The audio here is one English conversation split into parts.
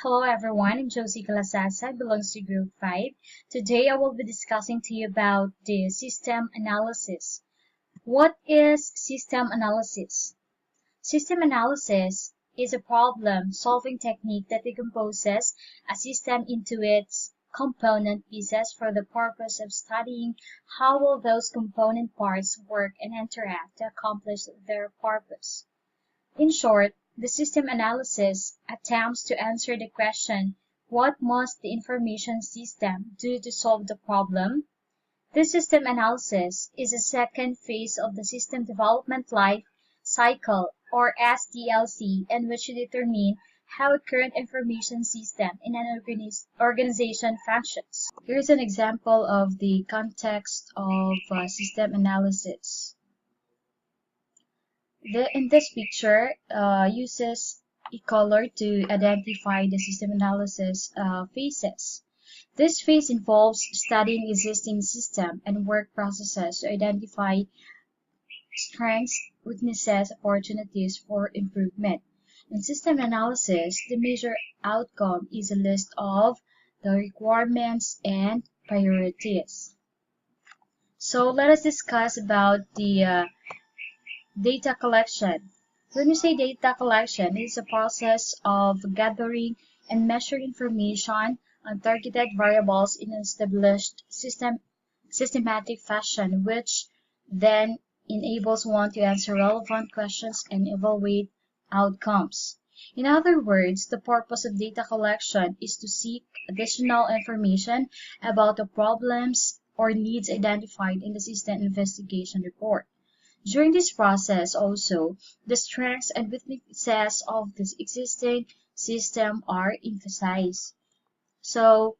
Hello everyone, I'm Josie Galasasa, belongs to Group 5. Today I will be discussing to you about the system analysis. What is system analysis? System analysis is a problem-solving technique that decomposes a system into its component pieces for the purpose of studying how will those component parts work and interact to accomplish their purpose. In short, the system analysis attempts to answer the question, what must the information system do to solve the problem? This system analysis is a second phase of the system development life cycle, or SDLC, in which you determine how a current information system in an organization functions. Here's an example of the context of system analysis. In this picture, uses a color to identify the system analysis phases. This phase involves studying existing system and work processes to identify strengths, weaknesses, opportunities for improvement. In system analysis, the major outcome is a list of the requirements and priorities. So let us discuss about the data collection. When we say data collection, it is a process of gathering and measuring information on targeted variables in an established systematic fashion, which then enables one to answer relevant questions and evaluate outcomes. In other words, the purpose of data collection is to seek additional information about the problems or needs identified in the system investigation report. During this process also, the strengths and weaknesses of the existing system are emphasized. So,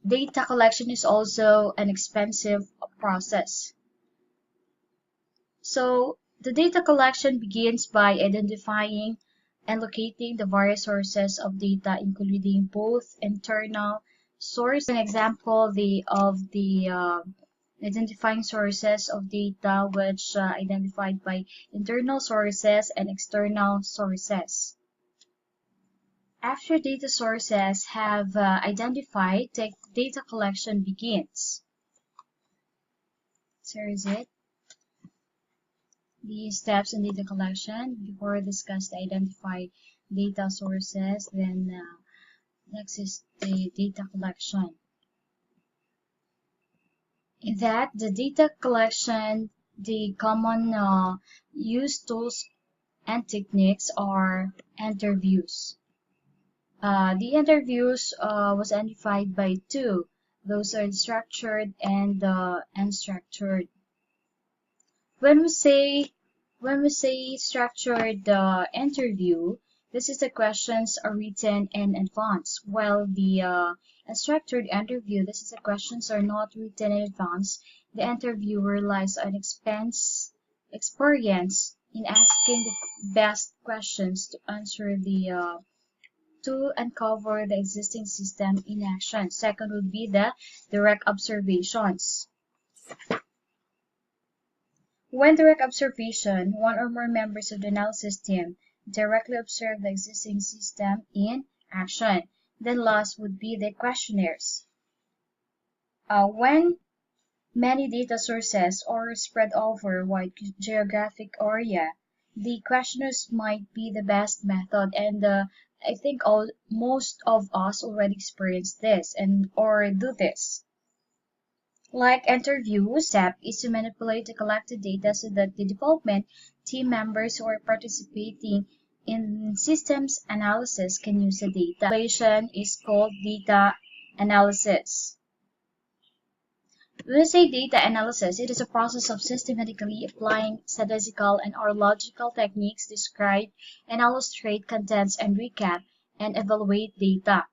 data collection is also an expensive process. So, the data collection begins by identifying and locating the various sources of data, including both internal source. An example of the identifying sources of data which identified by internal sources and external sources. After data sources have identified, the data collection begins. So here is it. The steps in data collection. Before we discuss the identify data sources, then next is the data collection. In that, the data collection, the common used tools and techniques are interviews. The interviews was identified by two. Those are structured and unstructured. When we say structured interview, this is the questions are written in advance, while the unstructured interview, this is the questions are not written in advance. The interviewer relies on experience in asking the best questions to answer to uncover the existing system in action. Second would be the direct observations. When direct observation, one or more members of the analysis team directly observe the existing system in action. Then last would be the questionnaires. When many data sources are spread over a wide geographic area, the questionnaires might be the best method, and I think most of us already experience this or do this. Like interviews, step is to manipulate the collected data so that the development team members who are participating in systems analysis can use the data. Manipulation is called data analysis. When we say data analysis, it is a process of systematically applying statistical and or logical techniques to describe and illustrate contents and recap and evaluate data.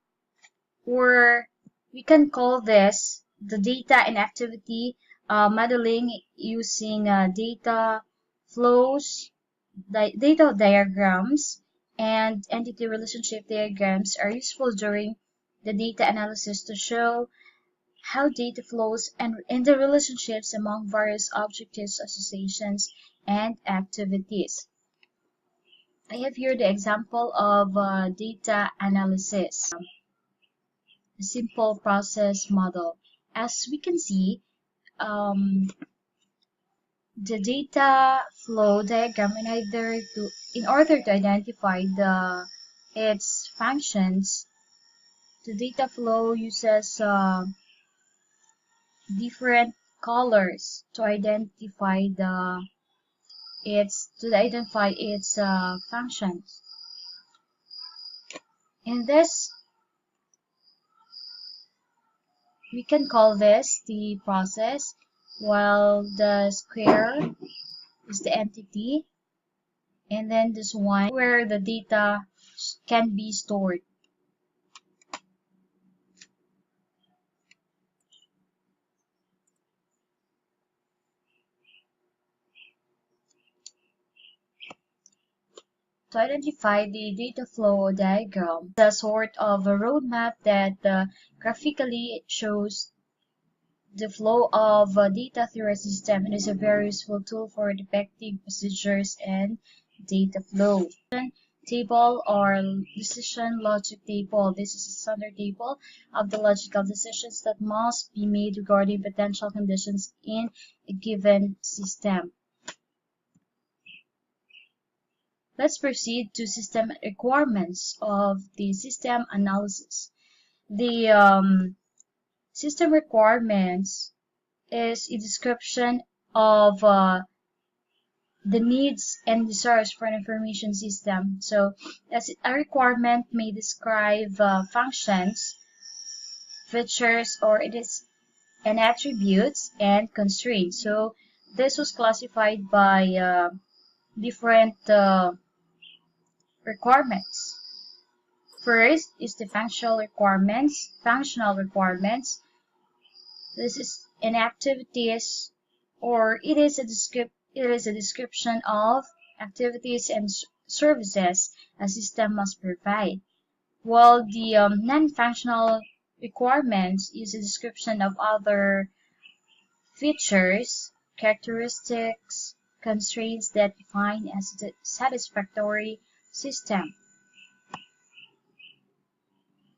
Or we can call this the data and activity modeling using data flows, data diagrams, and entity relationship diagrams are useful during the data analysis to show how data flows and the relationships among various objectives, associations, and activities. I have here the example of data analysis, a simple process model. As we can see, the data flow diagram in order to identify its functions, the data flow uses different colors to identify its functions. In this, we can call this the process, while the square is the entity, and then this one where the data can be stored. To identify the data flow diagram, the sort of a roadmap that graphically shows the flow of data through a system, and is a very useful tool for depicting procedures and data flow. Table or decision logic table. This is a standard table of the logical decisions that must be made regarding potential conditions in a given system. Let's proceed to system requirements of the system analysis. The system requirements is a description of the needs and desires for an information system. So, as a requirement may describe functions, features, or and attributes and constraints. So, this was classified by different requirements. First is the functional requirements. Functional requirements. This is an activities, or it is a description of activities and services a system must provide. While the non-functional requirements is a description of other features, characteristics, constraints that define a satisfactory system.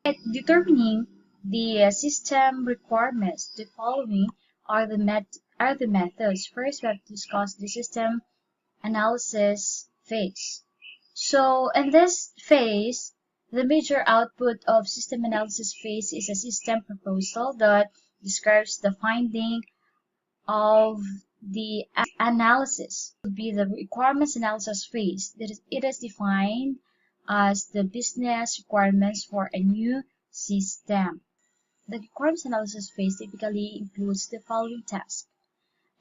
At determining the system requirements, the following are the methods. First, we have to discuss the system analysis phase. So, in this phase, the major output of system analysis phase is a system proposal that describes the finding of the analysis. It would be the requirements analysis phase. It is defined as the business requirements for a new system. The requirements analysis phase typically includes the following tasks: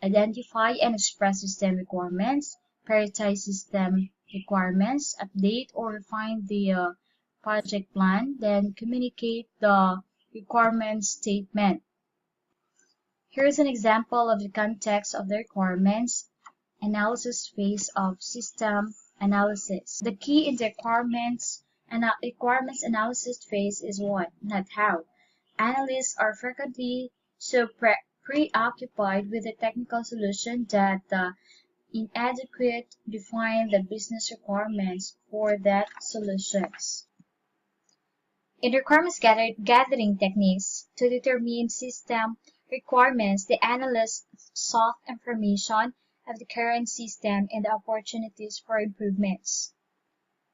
identify and express system requirements, prioritize system requirements, update or refine the project plan, then communicate the requirement statement. Here is an example of the context of the requirements analysis phase of system analysis. The key in the requirements analysis phase is what, not how. Analysts are frequently so preoccupied with the technical solution that inadequate define the business requirements for that solutions. In requirements gathering techniques to determine system requirements, the analyst sought information of the current system and the opportunities for improvements.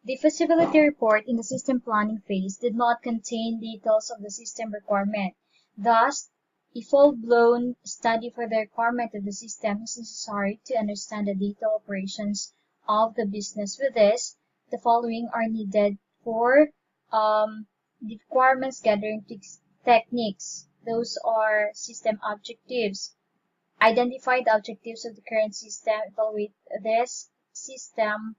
The feasibility report in the system planning phase did not contain details of the system requirement. Thus, a full-blown study for the requirement of the system is necessary to understand the detailed operations of the business. With this, the following are needed for the requirements gathering techniques. Those are system objectives. Identify the objectives of the current system. Evaluate this system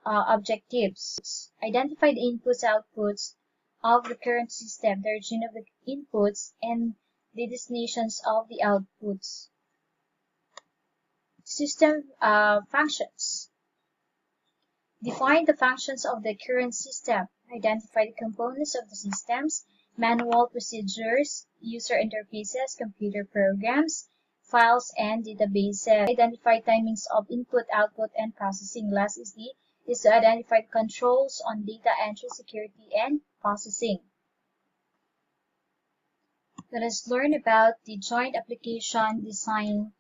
objectives. Identify the inputs, outputs of the current system, the origin of the inputs, and the destinations of the outputs. System functions. Define the functions of the current system. Identify the components of the systems, manual procedures, user interfaces, computer programs, files, and databases. Identify timings of input, output, and processing. Last is the is to identify controls on data entry, security, and processing. Let us learn about the Joint Application Design,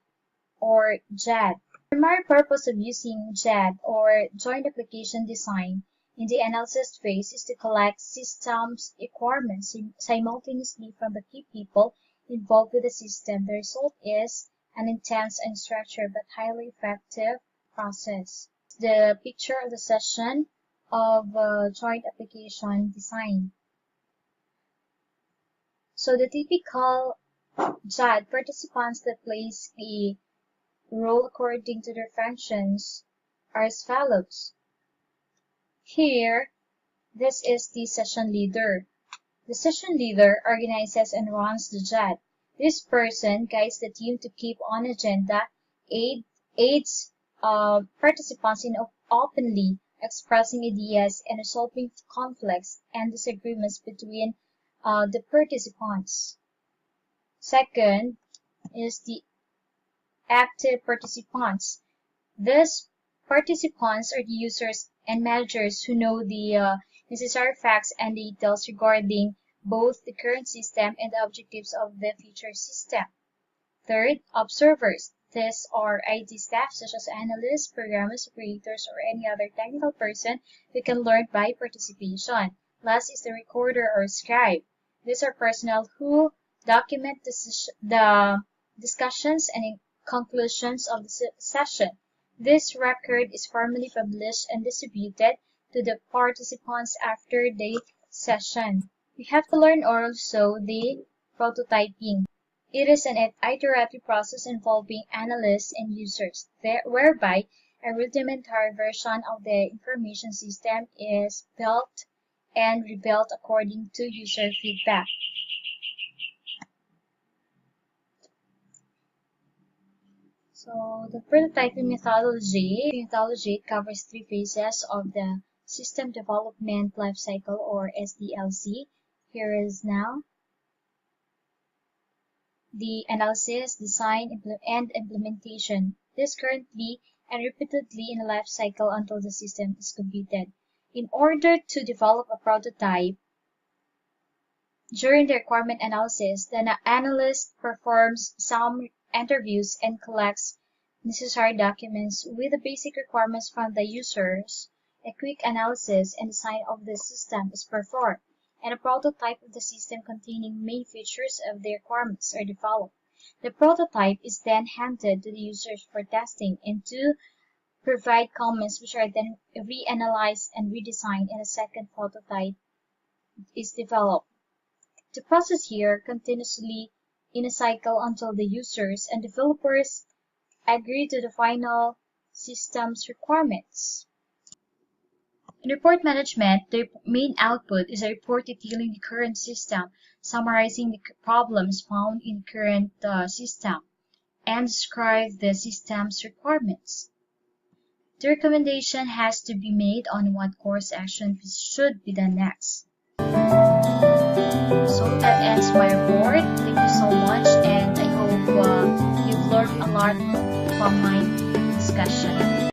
or JAD. The primary purpose of using JAD, or Joint Application Design, in the analysis phase is to collect systems requirements simultaneously from the key people involved with the system. The result is an intense and structured but highly effective process. The picture of the session of Joint Application Design. So the typical JAD participants that plays a role according to their functions are as follows. Here, this is the session leader. The session leader organizes and runs the JAD. This person guides the team to keep on agenda, aids participants in openly expressing ideas and resolving conflicts and disagreements between the participants. Second is the active participants. These participants are the users and managers who know the necessary facts and details regarding both the current system and the objectives of the future system. Third, observers. These are IT staff such as analysts, programmers, operators, or any other technical person who can learn by participation. Last is the recorder or scribe. These are personnel who document the discussions and conclusions of the session. This record is formally published and distributed to the participants after the session. We have to learn also the prototyping. It is an iterative process involving analysts and users, whereby a rudimentary version of the information system is built and rebuilt according to user feedback. So the prototyping methodology covers three phases of the System Development Lifecycle, or SDLC. Here is now the analysis, design, and implementation. This currently and repeatedly in the life cycle until the system is completed. In order to develop a prototype, during the requirement analysis, the analyst performs some interviews and collects necessary documents with the basic requirements from the users. A quick analysis and design of the system is performed, and a prototype of the system containing main features of the requirements are developed. The prototype is then handed to the users for testing and to provide comments, which are then reanalyzed and redesigned, and a second prototype is developed. The process here continuously in a cycle until the users and developers agree to the final system's requirements. In report management, the main output is a report detailing the current system, summarizing the problems found in the current system, and describe the system's requirements. The recommendation has to be made on what course action should be done next. So that ends my report. Thank you so much, and I hope you've learned a lot from my discussion.